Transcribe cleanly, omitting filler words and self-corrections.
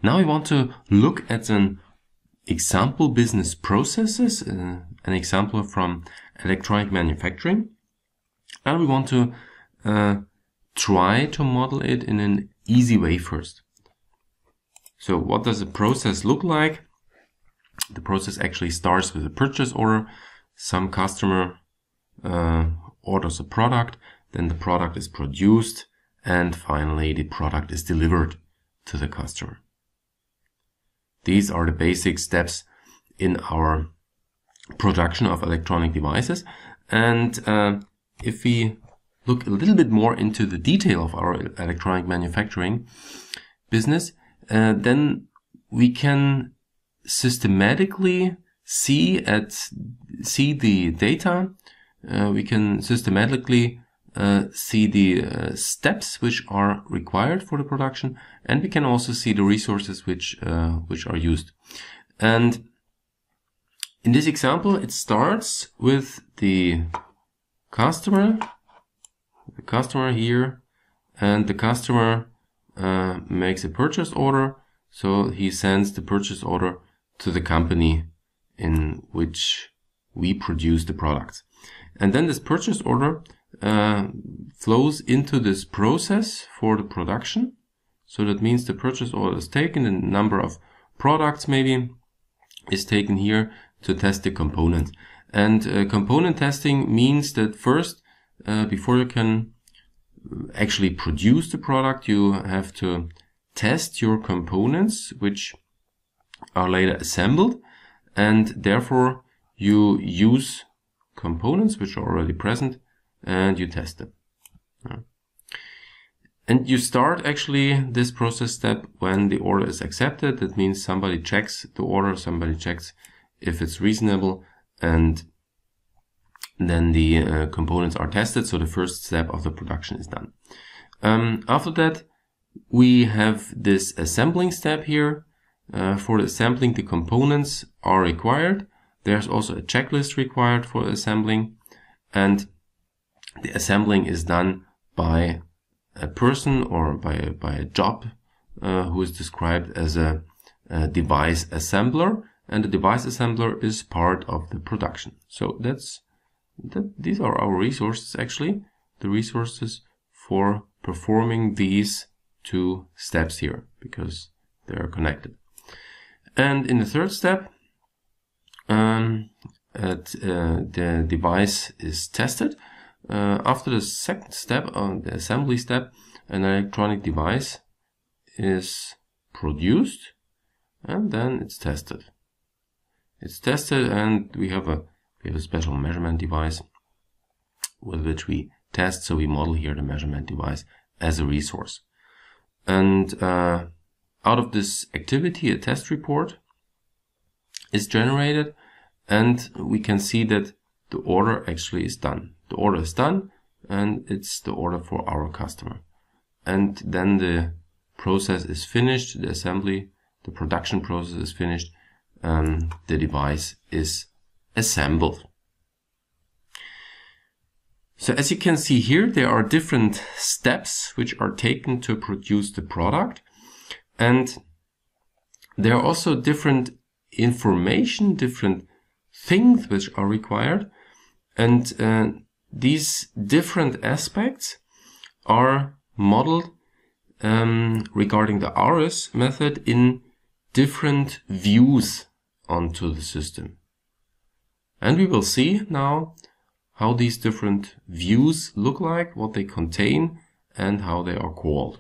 Now we want to look at an example business processes, an example from electronic manufacturing. And we want to try to model it in an easy way first. So what does a process look like? The process actually starts with a purchase order. Some customer orders a product, then the product is produced, and finally the product is delivered to the customer. These are the basic steps in our production of electronic devices. And if we look a little bit more into the detail of our electronic manufacturing business, then we can systematically see the data. We can systematically see the steps which are required for the production, and we can also see the resources which are used. And in this example, it starts with the customer here, and the customer makes a purchase order. So he sends the purchase order to the company in which we produce the products. And then this purchase order flows into this process for the production. So that means the purchase order is taken, and the number of products maybe is taken here to test the components. And component testing means that first, before you can actually produce the product, you have to test your components, which are later assembled, and therefore you use components which are already present and you test them. And you start actually this process step when the order is accepted. That means somebody checks the order, somebody checks if it's reasonable, and then the components are tested. So the first step of the production is done. After that, we have this assembling step here. For the assembling, the components are required. There's also a checklist required for assembling, and the assembling is done by a person or by a job who is described as a device assembler, and the device assembler is part of the production. So these are our resources, actually, the resources for performing these two steps here, because they are connected. And in the third step, the device is tested. After the second step, the assembly step, an electronic device is produced, and then it's tested. It's tested, and we have a special measurement device with which we test. So we model here the measurement device as a resource. And out of this activity, a test report is generated, and we can see that the order actually is done. The order is done, and it's the order for our customer. And then the process is finished, the assembly, the production process is finished, and the device is assembled. So as you can see here, there are different steps which are taken to produce the product, and there are also different information, different things which are required, and these different aspects are modeled regarding the ARIS method in different views onto the system. And we will see now how these different views look like, what they contain, and how they are called.